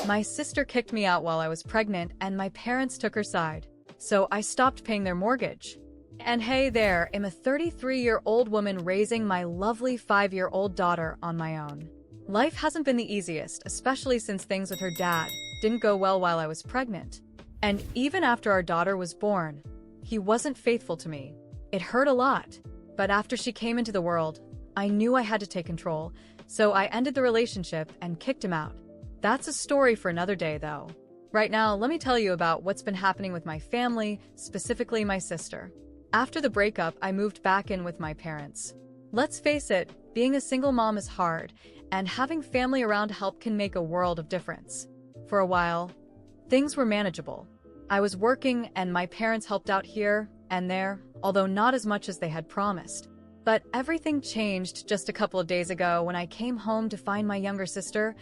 My sister kicked me out while I was pregnant, and my parents took her side. So I stopped paying their mortgage. And hey there, I'm a 33-year-old woman raising my lovely 5-year-old daughter on my own. Life hasn't been the easiest, especially since things with her dad didn't go well while I was pregnant. And even after our daughter was born, he wasn't faithful to me. It hurt a lot. But after she came into the world, I knew I had to take control, so I ended the relationship and kicked him out. That's a story for another day, though. Right now, let me tell you about what's been happening with my family, specifically my sister. After the breakup, I moved back in with my parents. Let's face it, being a single mom is hard, and having family around to help can make a world of difference. For a while, things were manageable. I was working, and my parents helped out here and there, although not as much as they had promised. But everything changed just a couple of days ago when I came home to find my younger sister,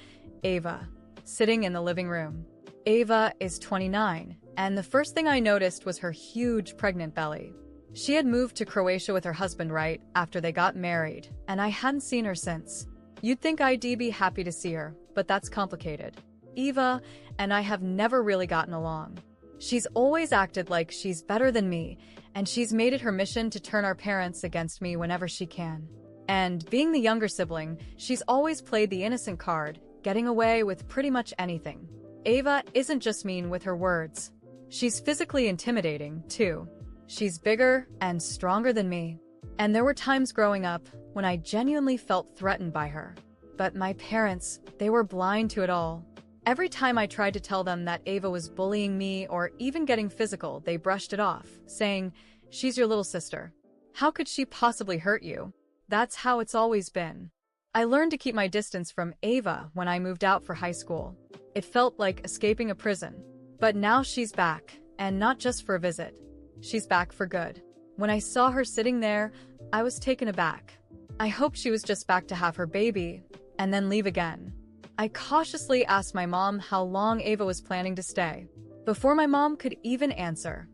Ava, sitting in the living room. Ava is 29, and the first thing I noticed was her huge pregnant belly. She had moved to Croatia with her husband right after they got married, and I hadn't seen her since. You'd think I'd be happy to see her, but that's complicated. Eva and I have never really gotten along. She's always acted like she's better than me, and she's made it her mission to turn our parents against me whenever she can. And being the younger sibling, she's always played the innocent card, getting away with pretty much anything. Ava isn't just mean with her words. She's physically intimidating, too. She's bigger and stronger than me. And there were times growing up when I genuinely felt threatened by her. But my parents, they were blind to it all. Every time I tried to tell them that Ava was bullying me or even getting physical, they brushed it off, saying, "She's your little sister. How could she possibly hurt you?" That's how it's always been. I learned to keep my distance from Ava when I moved out for high school. It felt like escaping a prison. But now she's back, and not just for a visit. She's back for good. When I saw her sitting there, I was taken aback. I hoped she was just back to have her baby, and then leave again. I cautiously asked my mom how long Ava was planning to stay. Before my mom could even answer,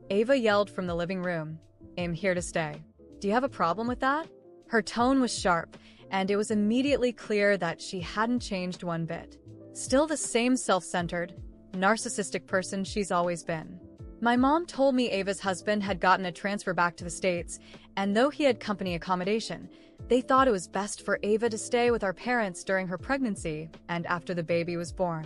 Ava yelled from the living room, "I'm here to stay. Do you have a problem with that?" Her tone was sharp, and it was immediately clear that she hadn't changed one bit. Still the same self-centered, narcissistic person she's always been. My mom told me Ava's husband had gotten a transfer back to the States, and though he had company accommodation, they thought it was best for Ava to stay with our parents during her pregnancy and after the baby was born.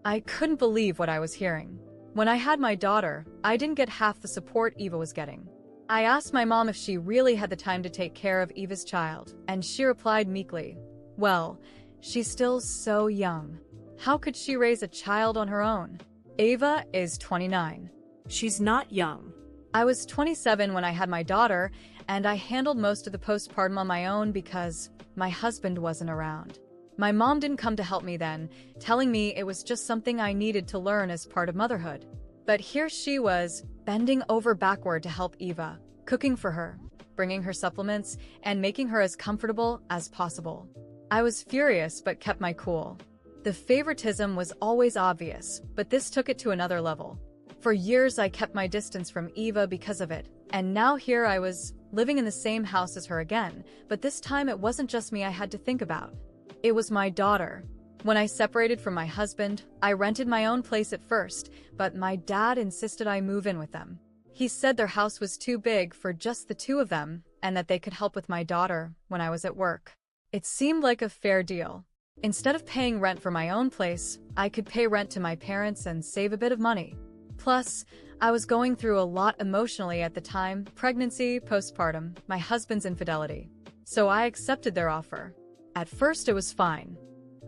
I couldn't believe what I was hearing. When I had my daughter, I didn't get half the support Eva was getting. I asked my mom if she really had the time to take care of Eva's child, and she replied meekly, "Well, she's still so young. How could she raise a child on her own?" Ava is 29. She's not young. I was 27 when I had my daughter, and I handled most of the postpartum on my own because my husband wasn't around. My mom didn't come to help me then, telling me it was just something I needed to learn as part of motherhood. But here she was, bending over backward to help Eva, cooking for her, bringing her supplements, and making her as comfortable as possible. I was furious but kept my cool. The favoritism was always obvious, but this took it to another level. For years I kept my distance from Eva because of it, and now here I was, living in the same house as her again, but this time it wasn't just me I had to think about. It was my daughter. When I separated from my husband, I rented my own place at first, but my dad insisted I move in with them. He said their house was too big for just the two of them, and that they could help with my daughter when I was at work. It seemed like a fair deal. Instead of paying rent for my own place, I could pay rent to my parents and save a bit of money. Plus, I was going through a lot emotionally at the time: pregnancy, postpartum, my husband's infidelity. So I accepted their offer. At first it was fine.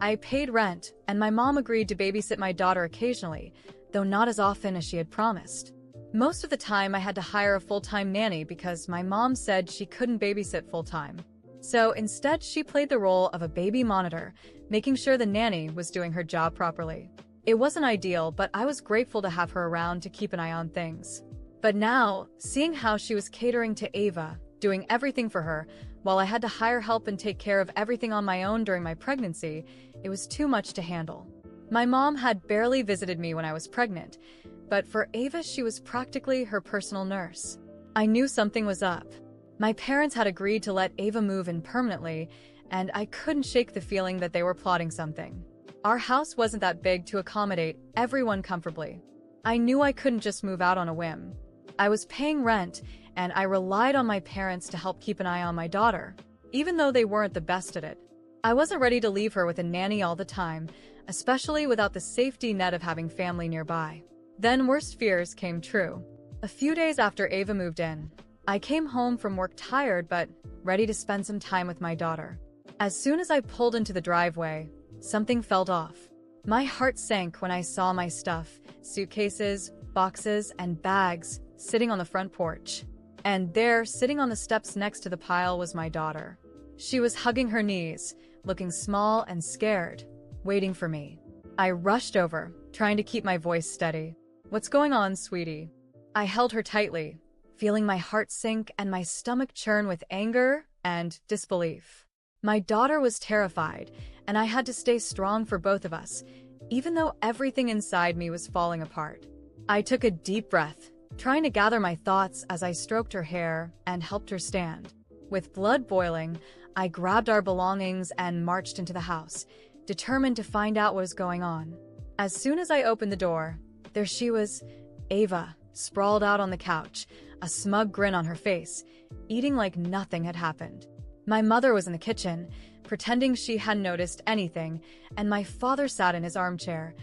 I paid rent, and my mom agreed to babysit my daughter occasionally, though not as often as she had promised. Most of the time I had to hire a full-time nanny because my mom said she couldn't babysit full-time. So instead she played the role of a baby monitor, making sure the nanny was doing her job properly. It wasn't ideal, but I was grateful to have her around to keep an eye on things. But now, seeing how she was catering to Ava, doing everything for her, while I had to hire help and take care of everything on my own during my pregnancy, it was too much to handle. My mom had barely visited me when I was pregnant, but for Ava she was practically her personal nurse. I knew something was up. My parents had agreed to let Ava move in permanently, and I couldn't shake the feeling that they were plotting something. Our house wasn't that big to accommodate everyone comfortably. I knew I couldn't just move out on a whim. I was paying rent, and I relied on my parents to help keep an eye on my daughter, even though they weren't the best at it. I wasn't ready to leave her with a nanny all the time, especially without the safety net of having family nearby. Then worst fears came true. A few days after Ava moved in, I came home from work tired but ready to spend some time with my daughter. As soon as I pulled into the driveway, something felt off. My heart sank when I saw my stuff, suitcases, boxes, and bags, sitting on the front porch. And there, sitting on the steps next to the pile, was my daughter. She was hugging her knees, looking small and scared, waiting for me. I rushed over, trying to keep my voice steady. "What's going on, sweetie?" I held her tightly, feeling my heart sink and my stomach churn with anger and disbelief. My daughter was terrified, and I had to stay strong for both of us, even though everything inside me was falling apart. I took a deep breath, trying to gather my thoughts as I stroked her hair and helped her stand. With blood boiling, I grabbed our belongings and marched into the house, determined to find out what was going on. As soon as I opened the door, there she was, Ava, sprawled out on the couch, a smug grin on her face, eating like nothing had happened. My mother was in the kitchen, pretending she hadn't noticed anything, and my father sat in his armchair,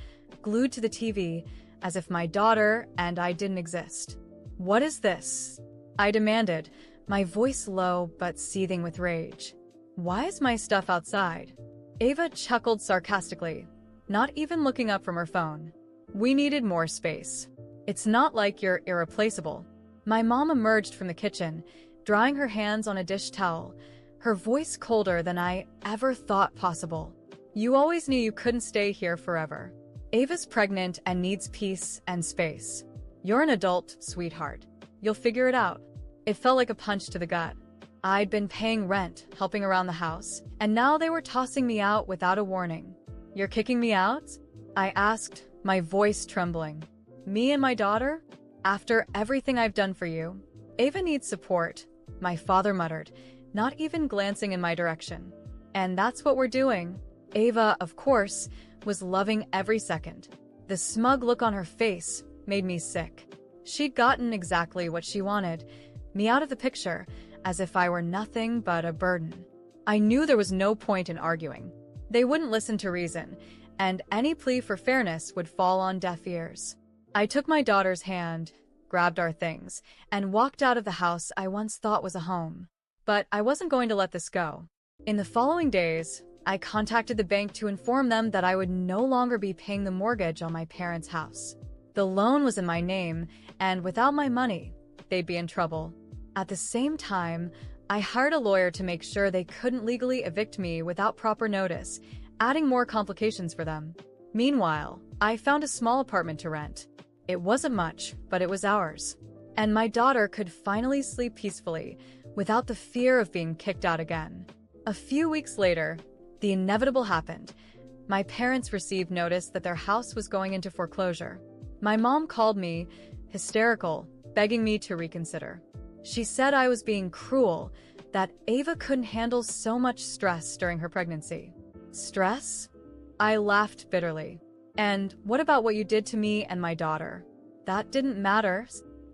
glued to the TV, as if my daughter and I didn't exist. "What is this?" I demanded, my voice low but seething with rage. "Why is my stuff outside?" Ava chuckled sarcastically, not even looking up from her phone. "We needed more space. It's not like you're irreplaceable." My mom emerged from the kitchen, drying her hands on a dish towel, her voice colder than I ever thought possible. "You always knew you couldn't stay here forever. Ava's pregnant and needs peace and space. You're an adult, sweetheart. You'll figure it out." It felt like a punch to the gut. I'd been paying rent, helping around the house, and now they were tossing me out without a warning. "You're kicking me out?" I asked, my voice trembling. "Me and my daughter? After everything I've done for you?" "Ava needs support," my father muttered, not even glancing in my direction. "And that's what we're doing." Ava, of course, was loving every second. The smug look on her face made me sick. She'd gotten exactly what she wanted, me out of the picture, as if I were nothing but a burden. I knew there was no point in arguing. They wouldn't listen to reason, and any plea for fairness would fall on deaf ears. I took my daughter's hand, grabbed our things, and walked out of the house I once thought was a home. But I wasn't going to let this go. In the following days, I contacted the bank to inform them that I would no longer be paying the mortgage on my parents' house. The loan was in my name, and without my money, they'd be in trouble. At the same time, I hired a lawyer to make sure they couldn't legally evict me without proper notice, adding more complications for them. Meanwhile, I found a small apartment to rent. It wasn't much, but it was ours. And my daughter could finally sleep peacefully, without the fear of being kicked out again. A few weeks later, the inevitable happened. My parents received notice that their house was going into foreclosure. My mom called me, hysterical, begging me to reconsider. She said I was being cruel, that Ava couldn't handle so much stress during her pregnancy. Stress? I laughed bitterly. "And what about what you did to me and my daughter?" "That didn't matter."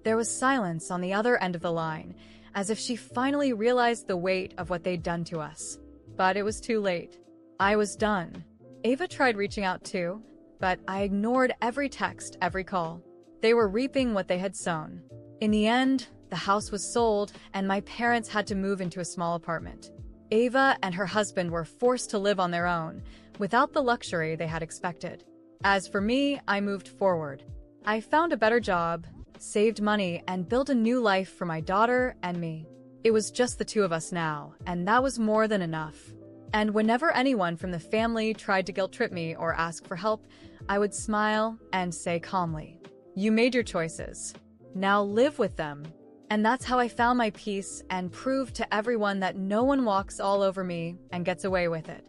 There was silence on the other end of the line, as if she finally realized the weight of what they'd done to us. But it was too late. I was done. Ava tried reaching out too, but I ignored every text, every call. They were reaping what they had sown. In the end, the house was sold, and my parents had to move into a small apartment. Ava and her husband were forced to live on their own, without the luxury they had expected. As for me, I moved forward. I found a better job, saved money, and built a new life for my daughter and me. It was just the two of us now, and that was more than enough. And whenever anyone from the family tried to guilt-trip me or ask for help, I would smile and say calmly, "You made your choices. Now live with them." And that's how I found my peace and proved to everyone that no one walks all over me and gets away with it.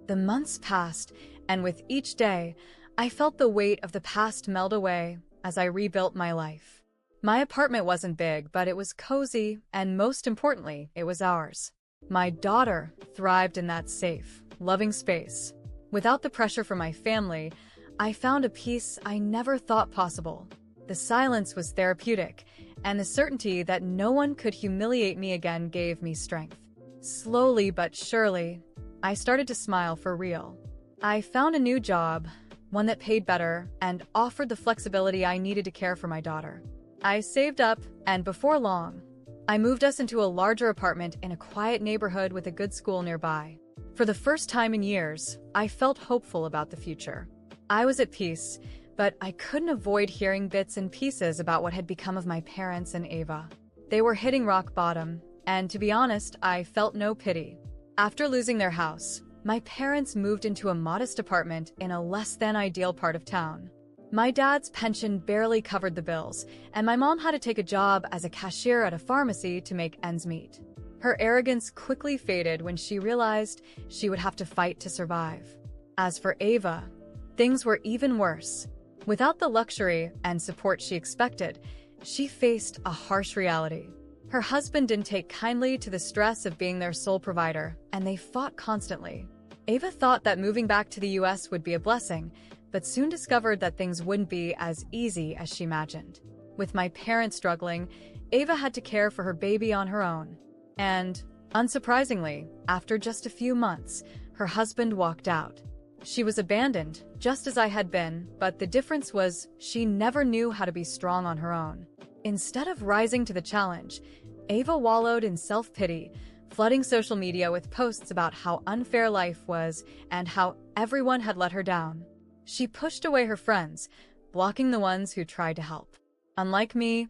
The months passed, and with each day, I felt the weight of the past melt away as I rebuilt my life. My apartment wasn't big, but it was cozy, and most importantly, it was ours. My daughter thrived in that safe, loving space. Without the pressure from my family, I found a peace I never thought possible. The silence was therapeutic, and the certainty that no one could humiliate me again gave me strength. Slowly but surely, I started to smile for real. I found a new job, one that paid better and offered the flexibility I needed to care for my daughter. I saved up, and before long, I moved us into a larger apartment in a quiet neighborhood with a good school nearby. For the first time in years, I felt hopeful about the future. I was at peace, but I couldn't avoid hearing bits and pieces about what had become of my parents and Ava. They were hitting rock bottom, and to be honest, I felt no pity. After losing their house, my parents moved into a modest apartment in a less-than-ideal part of town. My dad's pension barely covered the bills, and my mom had to take a job as a cashier at a pharmacy to make ends meet. Her arrogance quickly faded when she realized she would have to fight to survive. As for Ava, things were even worse. Without the luxury and support she expected, she faced a harsh reality. Her husband didn't take kindly to the stress of being their sole provider, and they fought constantly. Ava thought that moving back to the US would be a blessing, but soon discovered that things wouldn't be as easy as she imagined. With my parents struggling, Ava had to care for her baby on her own. And, unsurprisingly, after just a few months, her husband walked out. She was abandoned, just as I had been, but the difference was she never knew how to be strong on her own. Instead of rising to the challenge, Ava wallowed in self-pity, flooding social media with posts about how unfair life was and how everyone had let her down. She pushed away her friends, blocking the ones who tried to help. Unlike me,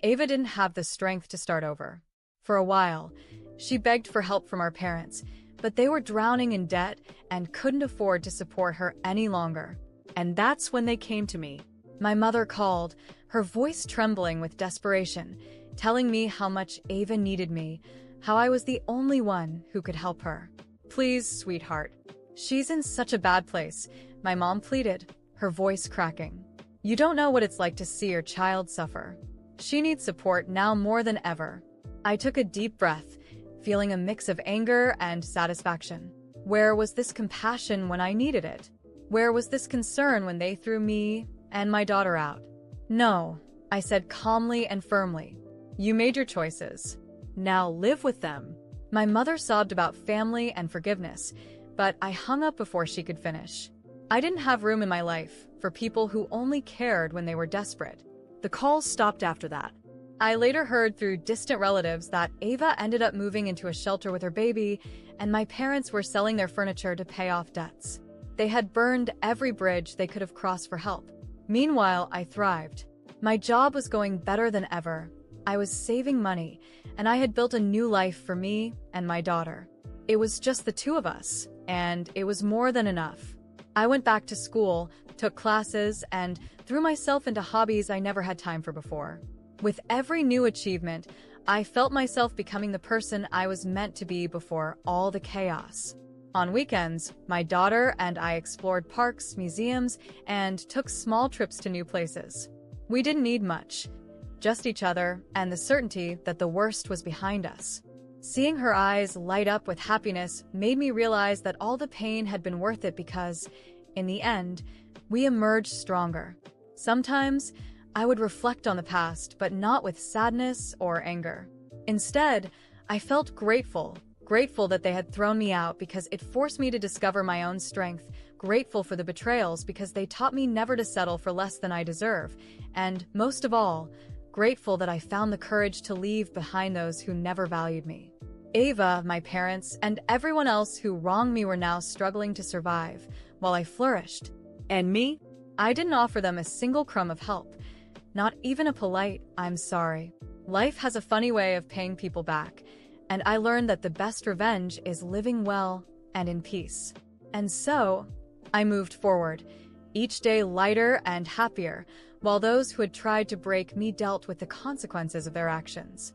Ava didn't have the strength to start over. For a while, she begged for help from our parents, but they were drowning in debt and couldn't afford to support her any longer. And that's when they came to me. My mother called, her voice trembling with desperation, telling me how much Ava needed me, how I was the only one who could help her. "Please, sweetheart. She's in such a bad place," my mom pleaded, her voice cracking. "You don't know what it's like to see your child suffer. She needs support now more than ever." I took a deep breath, feeling a mix of anger and satisfaction. Where was this compassion when I needed it? Where was this concern when they threw me and my daughter out? "No," I said calmly and firmly. "You made your choices. Now live with them." My mother sobbed about family and forgiveness, but I hung up before she could finish. I didn't have room in my life for people who only cared when they were desperate. The calls stopped after that. I later heard through distant relatives that Ava ended up moving into a shelter with her baby, and my parents were selling their furniture to pay off debts. They had burned every bridge they could have crossed for help. Meanwhile, I thrived. My job was going better than ever. I was saving money, and I had built a new life for me and my daughter. It was just the two of us, and it was more than enough. I went back to school, took classes, and threw myself into hobbies I never had time for before. With every new achievement, I felt myself becoming the person I was meant to be before all the chaos. On weekends, my daughter and I explored parks, museums, and took small trips to new places. We didn't need much, just each other and the certainty that the worst was behind us. Seeing her eyes light up with happiness made me realize that all the pain had been worth it because, in the end, we emerged stronger. Sometimes, I would reflect on the past, but not with sadness or anger. Instead, I felt grateful that they had thrown me out because it forced me to discover my own strength, grateful for the betrayals because they taught me never to settle for less than I deserve, and, most of all, grateful that I found the courage to leave behind those who never valued me. Ava, my parents, and everyone else who wronged me were now struggling to survive, while I flourished. And me? I didn't offer them a single crumb of help. Not even a polite, "I'm sorry." Life has a funny way of paying people back, and I learned that the best revenge is living well and in peace. And so, I moved forward, each day lighter and happier, while those who had tried to break me dealt with the consequences of their actions.